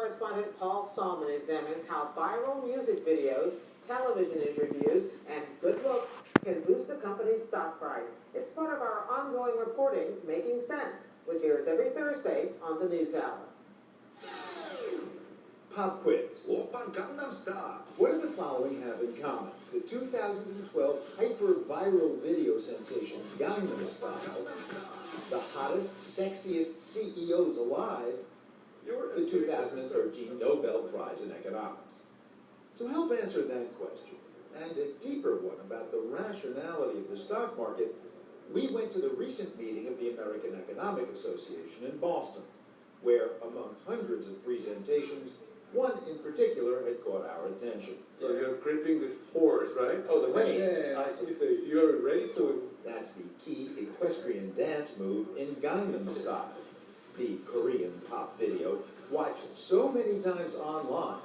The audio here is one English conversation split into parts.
correspondent Paul Solman examines how viral music videos, television interviews, and good looks can boost a company's stock price. It's part of our ongoing reporting, Making Sense, which airs every Thursday on the NewsHour. Pop quiz. Oppa Gangnam Style. What do the following have in common? The 2012 hyper-viral video sensation Gangnam Style, the hottest, sexiest CEOs alive, the 2013 Nobel Prize in Economics. To help answer that question, and a deeper one about the rationality of the stock market, we went to the recent meeting of the American Economic Association in Boston, where, among hundreds of presentations, one in particular had caught our attention. So you're gripping this horse, right? Oh, the reins. I see. So you're ready to... That's the key equestrian dance move in Gangnam Style, the Korean pop video watched so many times online,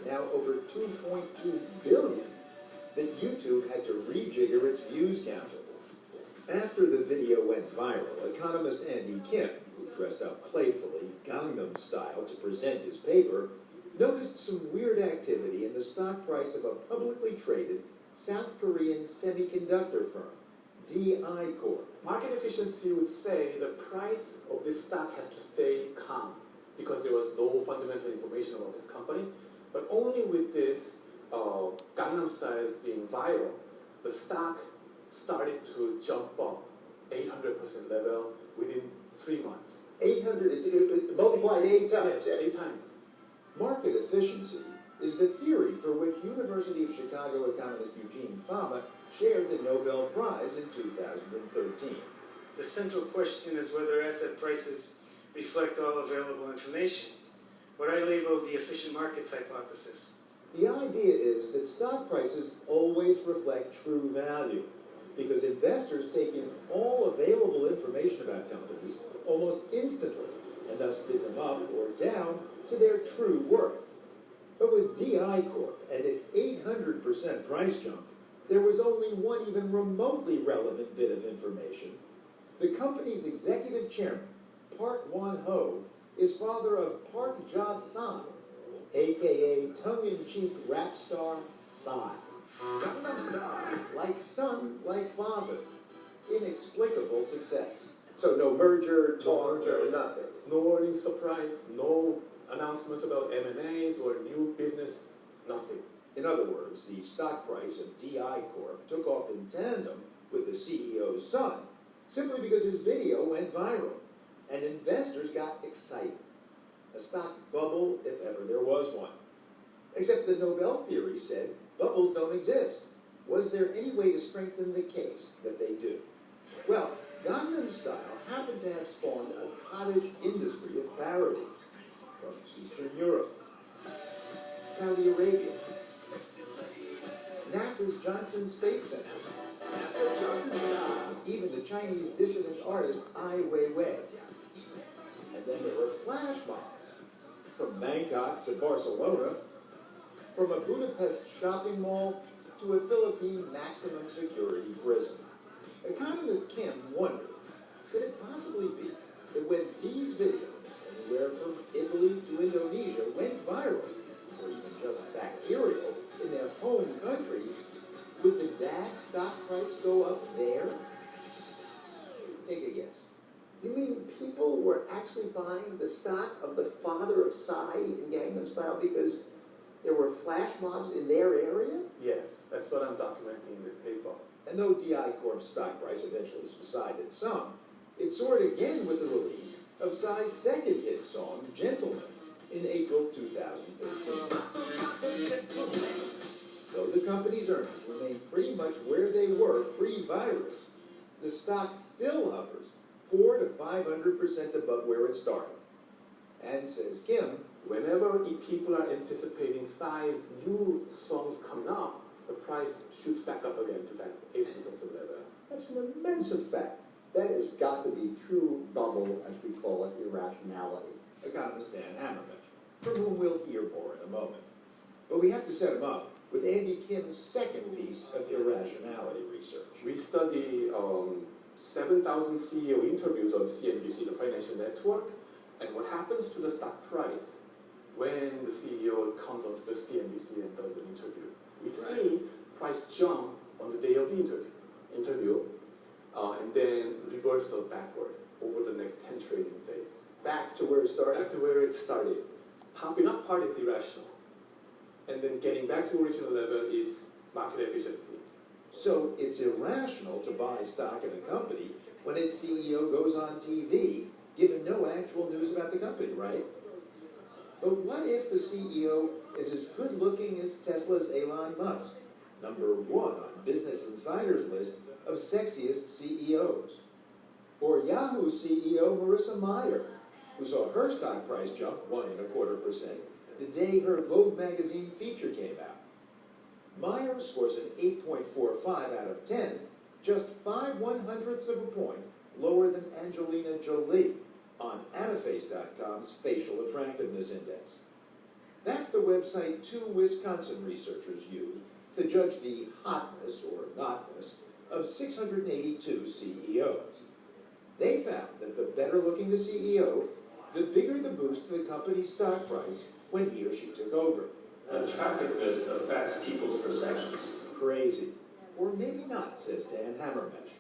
now over 2.2 billion, that YouTube had to rejigger its views counter. After the video went viral, economist Andy Kim, who dressed up playfully, Gangnam Style, to present his paper, noticed some weird activity in the stock price of a publicly traded South Korean semiconductor firm, DI Corp. Market efficiency would say the price of this stock has to stay calm because there was no fundamental information about this company. But only with this Gangnam Style being viral, the stock started to jump up 800% level within 3 months. 800, multiplied 8 times. Yes, 8 times. Market efficiency is the theory for which University of Chicago economist Eugene Fama shared the Nobel Prize in 2013. The central question is whether asset prices reflect all available information, what I label the efficient markets hypothesis. The idea is that stock prices always reflect true value, because investors take in all available information about companies almost instantly, and thus bid them up or down to their true worth. But with DI Corp and its 800% price jump, there was only one even remotely relevant bit of information. The company's executive chairman, Park Won-ho, is father of Park Ja-san, a.k.a. tongue-in-cheek rap star Psy. Gangnam Style. Like son, like father. Inexplicable success. So no merger, talk, or nothing. No earnings surprise, no announcement about M&As or new business, nothing. In other words, the stock price of DI Corp took off in tandem with the CEO's son, simply because his video went viral, and investors got excited. A stock bubble, if ever there was one. Except the Nobel theory said bubbles don't exist. Was there any way to strengthen the case that they do? Well, Gangnam Style happened to have spawned a cottage industry of parodies from Eastern Europe, Saudi Arabia, NASA's Johnson Space Center, even the Chinese dissident artist Ai Weiwei. And then there were flash mobs, from Bangkok to Barcelona, from a Budapest shopping mall to a Philippine maximum security prison. Economist Kim wondered, could it possibly be that when these videos, anywhere from Italy to Indonesia, went viral, or even just bacterial, in their home country, would the DAX stock price go up there? Take a guess. You mean people were actually buying the stock of the father of Psy in Gangnam Style because there were flash mobs in their area? Yes, that's what I'm documenting in this paper. And though DI Corp's stock price eventually subsided some, it soared again with the release of Psy's second hit song, Gentleman, in April 2013. Though the company's earnings remain pretty much where they were pre-virus, the stock still hovers 400 to 500% above where it started. And, says Kim, whenever people are anticipating Psy's new songs coming up, the price shoots back up again to that 800% level. That's an immense effect. That has got to be true bubble, as we call it, irrationality. Economist Dan Hammerman, from whom we'll hear more in a moment. But we have to set him up with Andy Kim's second piece of irrationality research. We study 7,000 CEO interviews on CNBC, the financial network, and what happens to the stock price when the CEO comes onto the CNBC and does an interview. We see price jump on the day of the interview, and then reversal backward over the next 10 trading days. Back to where it started? Back to where it started. Popping up part is irrational. And then getting back to original level is market efficiency. So it's irrational to buy stock in a company when its CEO goes on TV giving no actual news about the company, right? But what if the CEO is as good looking as Tesla's Elon Musk, #1 on Business Insider's list of sexiest CEOs? Or Yahoo CEO Marissa Mayer, who saw her stock price jump 1.25% the day her Vogue magazine feature came out. Mayer scores an 8.45 out of 10, just 5/100ths of a point lower than Angelina Jolie on Anaface.com's facial attractiveness index. That's the website 2 Wisconsin researchers used to judge the hotness or notness of 682 CEOs. They found that the better looking the CEO, the bigger the boost to the company's stock price when he or she took over. Attractiveness affects people's perceptions. Crazy. Or maybe not, says Dan Hammermesh,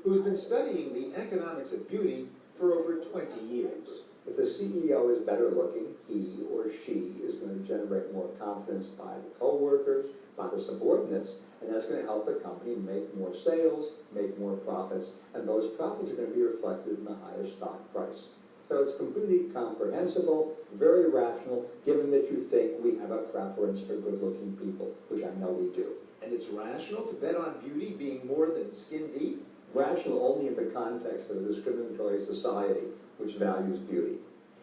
who's been studying the economics of beauty for over 20 years. If the CEO is better looking, he or she is going to generate more confidence by the co-workers, by the subordinates, and that's going to help the company make more sales, make more profits, and those profits are going to be reflected in the higher stock price. So it's completely comprehensible, very rational, given that you think we have a preference for good-looking people, which I know we do. And it's rational to bet on beauty being more than skin deep? Rational only in the context of a discriminatory society which values beauty.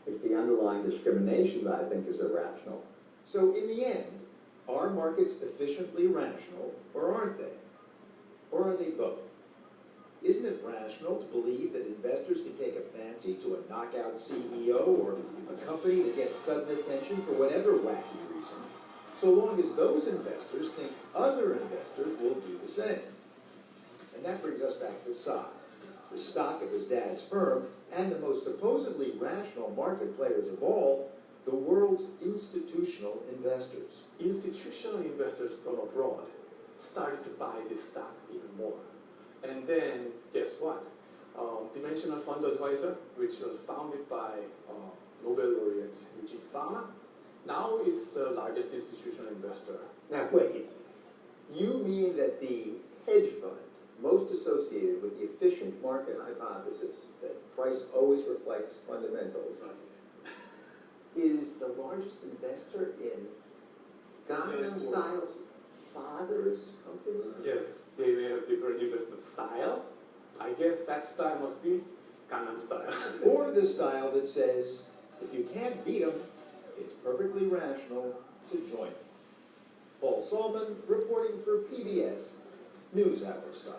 It's the underlying discrimination that I think is irrational. So in the end, are markets efficiently rational, or aren't they? Or are they both? Isn't it rational to believe that investors can take a fancy to a knockout CEO or a company that gets sudden attention for whatever wacky reason, so long as those investors think other investors will do the same? And that brings us back to Psy, the stock of his dad's firm, and the most supposedly rational market players of all, the world's institutional investors. Institutional investors from abroad started to buy this stock even more. And then, guess what? Dimensional Fund Advisor, which was founded by Nobel laureate Eugene Fama, now is the largest institutional investor. Now wait, you mean that the hedge fund most associated with the efficient market hypothesis that price always reflects fundamentals is the largest investor in Gangnam Style's father's company? Yes, they may have different investment style. I guess that style must be Gangnam Style. Or the style that says, if you can't beat them, it's perfectly rational to join them. Paul Solman reporting for PBS NewsHour Style.